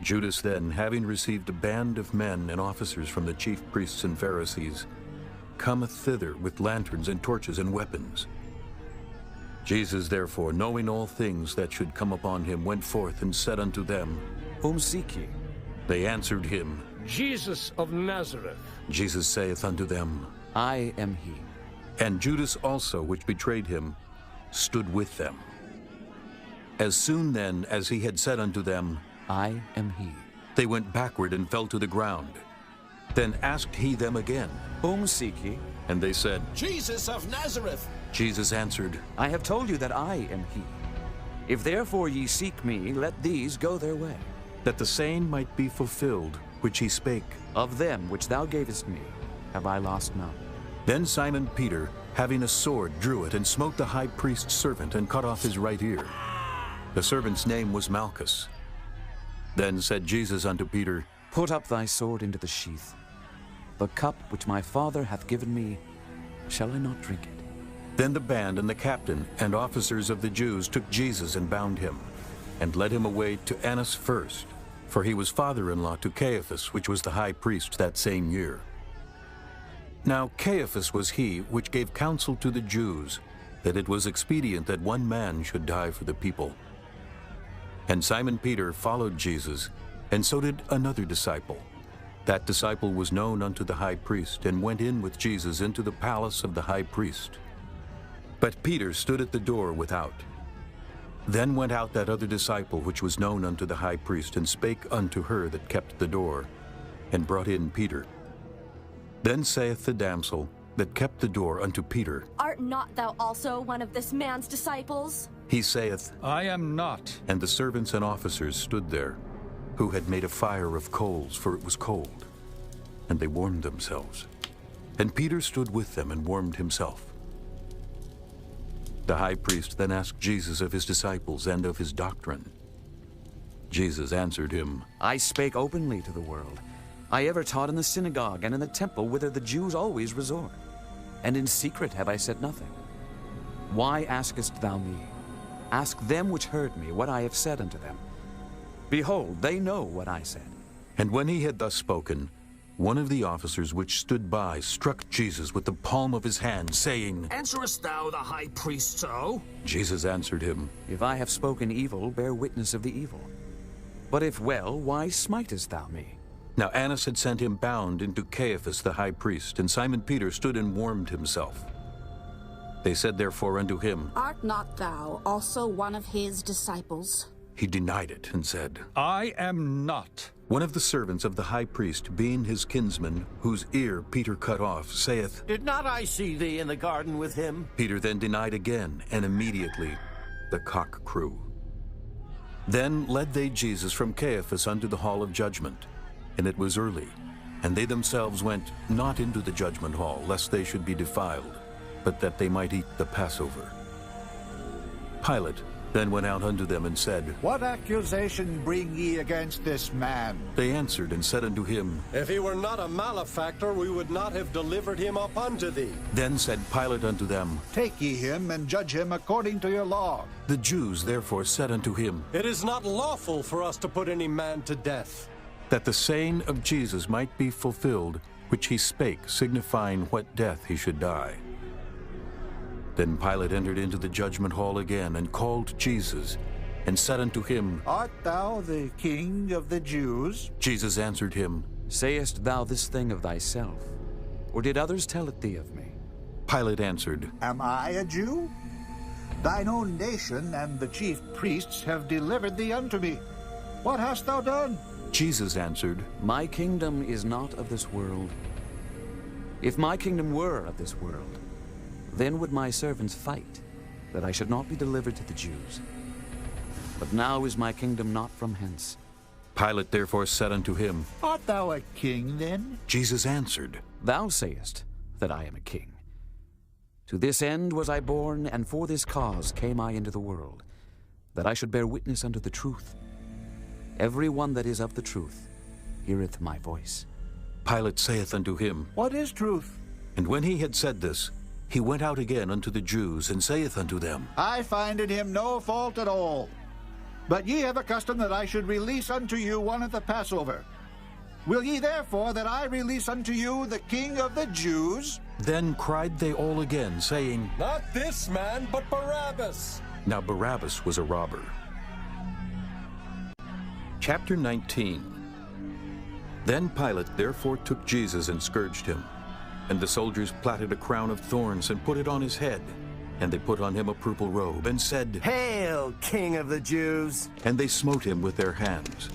Judas then, having received a band of men and officers from the chief priests and Pharisees, cometh thither with lanterns and torches and weapons. Jesus therefore, knowing all things that should come upon him, went forth and said unto them, Whom seek ye? They answered him, Jesus of Nazareth. Jesus saith unto them, I am he. And Judas also, which betrayed him, stood with them. As soon then as he had said unto them, I am he. they went backward and fell to the ground. Then asked he them again, Whom seek ye? and they said, Jesus of Nazareth. Jesus answered, I have told you that I am he. If therefore ye seek me, let these go their way. that the saying might be fulfilled, which he spake. Of them which thou gavest me, have I lost none. Then Simon Peter, having a sword, drew it, and smote the high priest's servant, and cut off his right ear. The servant's name was Malchus. Then said Jesus unto Peter, Put up thy sword into the sheath. The cup which my Father hath given me, shall I not drink it? Then the band and the captain and officers of the Jews took Jesus and bound him, and led him away to Annas first, for he was father-in-law to Caiaphas, which was the high priest that same year. Now Caiaphas was he which gave counsel to the Jews, that it was expedient that one man should die for the people. And Simon Peter followed Jesus, and so did another disciple. That disciple was known unto the high priest, and went in with Jesus into the palace of the high priest. But Peter stood at the door without. Then went out that other disciple which was known unto the high priest, and spake unto her that kept the door, and brought in Peter. Then saith the damsel that kept the door unto Peter, Art not thou also one of this man's disciples? He saith, I am not. and the servants and officers stood there, who had made a fire of coals, for it was cold, and they warmed themselves. And Peter stood with them and warmed himself. The high priest then asked Jesus of his disciples and of his doctrine. Jesus answered him, I spake openly to the world. I ever taught in the synagogue and in the temple, whither the Jews always resort. And in secret have I said nothing. Why askest thou me? Ask them which heard me what I have said unto them. Behold, they know what I said. And when he had thus spoken, one of the officers which stood by struck Jesus with the palm of his hand, saying, Answerest thou the high priest so? Jesus answered him, If I have spoken evil, bear witness of the evil. But if well, why smitest thou me? Now Annas had sent him bound into Caiaphas the high priest, and Simon Peter stood and warmed himself. They said therefore unto him, Art not thou also one of his disciples? He denied it, and said, I am not. One of the servants of the high priest, being his kinsman, whose ear Peter cut off, saith, Did not I see thee in the garden with him? Peter then denied again, and immediately the cock crew. Then led they Jesus from Caiaphas unto the hall of judgment, and it was early, and they themselves went not into the judgment hall, lest they should be defiled, but that they might eat the Passover. Pilate then went out unto them and said, What accusation bring ye against this man? They answered and said unto him, If he were not a malefactor, we would not have delivered him up unto thee. Then said Pilate unto them, Take ye him and judge him according to your law. The Jews therefore said unto him, It is not lawful for us to put any man to death. that the saying of Jesus might be fulfilled, which he spake, signifying what death he should die. Then Pilate entered into the judgment hall again, and called Jesus, and said unto him, Art thou the king of the Jews? Jesus answered him, Sayest thou this thing of thyself, or did others tell it thee of me? Pilate answered, Am I a Jew? Thine own nation and the chief priests have delivered thee unto me. What hast thou done? Jesus answered, My kingdom is not of this world. If my kingdom were of this world, then would my servants fight, that I should not be delivered to the Jews. But now is my kingdom not from hence. Pilate therefore said unto him, Art thou a king then? Jesus answered, Thou sayest that I am a king. To this end was I born, and for this cause came I into the world, that I should bear witness unto the truth. Every one that is of the truth heareth my voice. Pilate saith unto him, What is truth? And when he had said this, he went out again unto the Jews, and saith unto them, I find in him no fault at all. But ye have a custom that I should release unto you one at the Passover. Will ye therefore that I release unto you the King of the Jews? Then cried they all again, saying, Not this man, but Barabbas. Now Barabbas was a robber. Chapter 19. Then Pilate therefore took Jesus and scourged him. And the soldiers platted a crown of thorns and put it on his head. And they put on him a purple robe, and said, Hail, King of the Jews! And they smote him with their hands.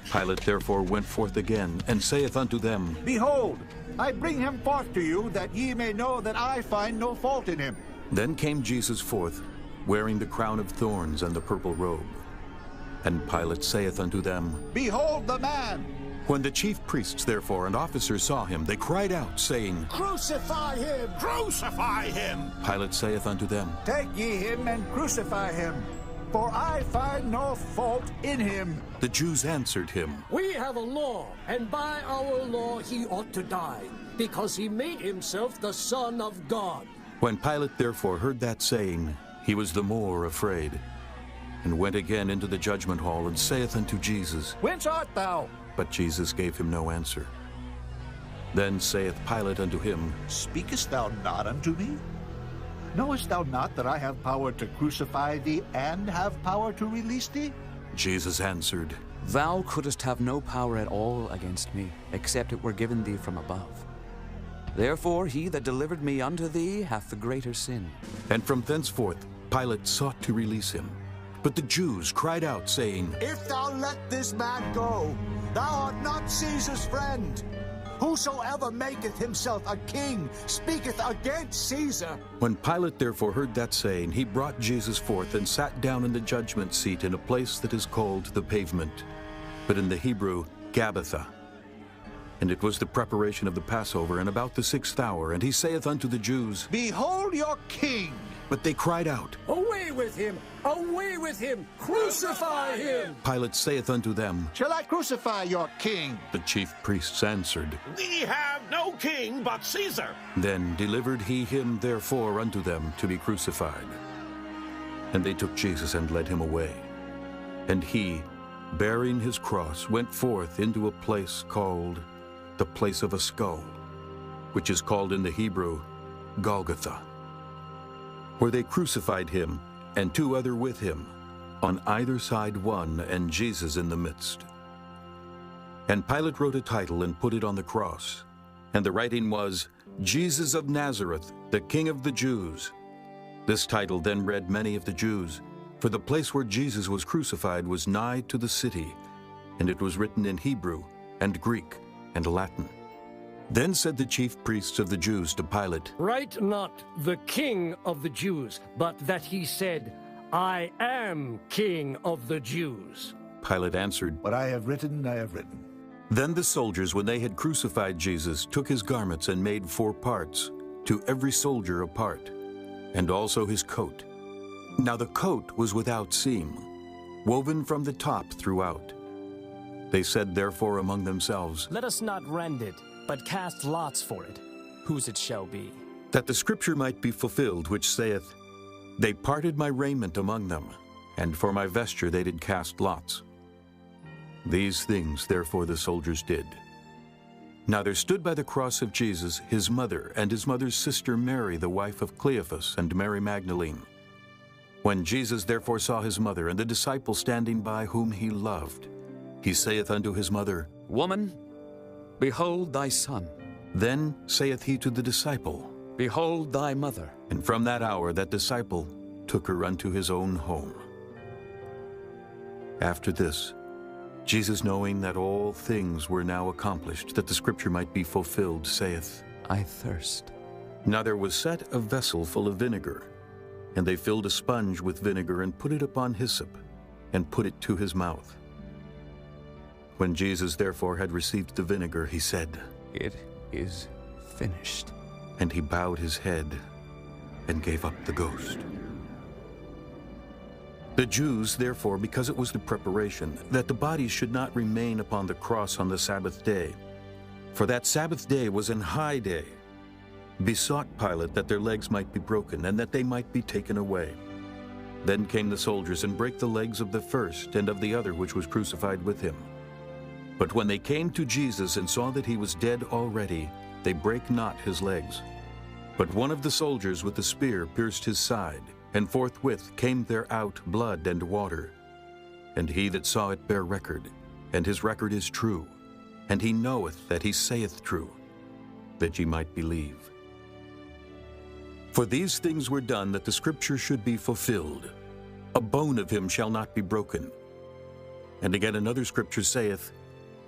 Pilate therefore went forth again, and saith unto them, Behold, I bring him forth to you, that ye may know that I find no fault in him. Then came Jesus forth, wearing the crown of thorns and the purple robe. And Pilate saith unto them, Behold the man! When the chief priests therefore and officers saw him, they cried out, saying, Crucify him! Crucify him! Pilate saith unto them, Take ye him and crucify him, for I find no fault in him. The Jews answered him, We have a law, and by our law he ought to die, because he made himself the Son of God. When Pilate therefore heard that saying, he was the more afraid, and went again into the judgment hall, and saith unto Jesus, Whence art thou? But Jesus gave him no answer. Then saith Pilate unto him, Speakest thou not unto me? Knowest thou not that I have power to crucify thee and have power to release thee? Jesus answered, Thou couldst have no power at all against me, except it were given thee from above. Therefore he that delivered me unto thee hath the greater sin. And from thenceforth Pilate sought to release him. But the Jews cried out, saying, If thou let this man go, thou art not Caesar's friend. Whosoever maketh himself a king speaketh against Caesar. When Pilate therefore heard that saying, he brought Jesus forth and sat down in the judgment seat in a place that is called the Pavement, but in the Hebrew, Gabbatha. And it was the preparation of the Passover, and about the 6th hour, and he saith unto the Jews, Behold your king! But they cried out. Away with him! Away with him! Crucify him! Pilate saith unto them, Shall I crucify your king? The chief priests answered, We have no king but Caesar. Then delivered he him therefore unto them to be crucified. And they took Jesus and led him away. And he, bearing his cross, went forth into a place called the place of a skull, which is called in the Hebrew Golgotha, where they crucified him, and 2 other with him, on either side one, and Jesus in the midst. And Pilate wrote a title and put it on the cross, and the writing was, Jesus of Nazareth, the King of the Jews. This title then read many of the Jews, for the place where Jesus was crucified was nigh to the city, and it was written in Hebrew, and Greek, and Latin. Then said the chief priests of the Jews to Pilate, Write not the King of the Jews, but that he said, I am King of the Jews. Pilate answered, What I have written, I have written. Then the soldiers, when they had crucified Jesus, took his garments and made 4 parts, to every soldier a part, and also his coat. Now the coat was without seam, woven from the top throughout. They said therefore among themselves, Let us not rend it, but cast lots for it, whose it shall be. that the scripture might be fulfilled, which saith, They parted my raiment among them, and for my vesture they did cast lots. These things therefore the soldiers did. Now there stood by the cross of Jesus his mother, and his mother's sister Mary, the wife of Cleophas, and Mary Magdalene. When Jesus therefore saw his mother, and the disciple standing by whom he loved, he saith unto his mother, Woman, behold thy son. Then saith he to the disciple, Behold thy mother. And from that hour that disciple took her unto his own home. After this, Jesus, knowing that all things were now accomplished, that the scripture might be fulfilled, saith, I thirst. Now there was set a vessel full of vinegar, and they filled a sponge with vinegar, and put it upon hyssop, and put it to his mouth. When Jesus therefore had received the vinegar, he said, It is finished. And he bowed his head, and gave up the ghost. The Jews, therefore, because it was the preparation, that the bodies should not remain upon the cross on the Sabbath day, for that Sabbath day was an high day, besought Pilate that their legs might be broken, and that they might be taken away. Then came the soldiers and brake the legs of the first and of the other which was crucified with him. But when they came to Jesus and saw that he was dead already, they brake not his legs. But one of the soldiers with the spear pierced his side, and forthwith came there out blood and water. And he that saw it bare record, and his record is true, and he knoweth that he saith true, that ye might believe. For these things were done that the scripture should be fulfilled. A bone of him shall not be broken. And again another scripture saith,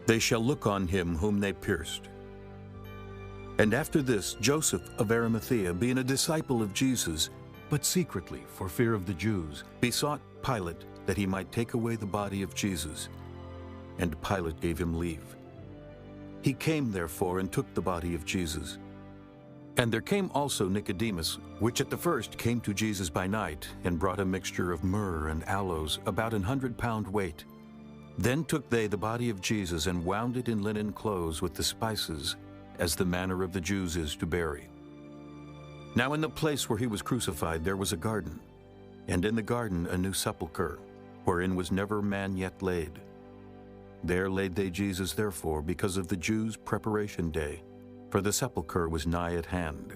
They shall look on him whom they pierced. And after this, Joseph of Arimathea, being a disciple of Jesus, but secretly for fear of the Jews, besought Pilate that he might take away the body of Jesus. And Pilate gave him leave. He came therefore and took the body of Jesus. And there came also Nicodemus, which at the first came to Jesus by night, and brought a mixture of myrrh and aloes, about 100 pound weight. Then took they the body of Jesus, and wound it in linen clothes with the spices, as the manner of the Jews is to bury. Now in the place where he was crucified there was a garden, and in the garden a new sepulchre, wherein was never man yet laid. There laid they Jesus therefore, because of the Jews' preparation day, for the sepulchre was nigh at hand.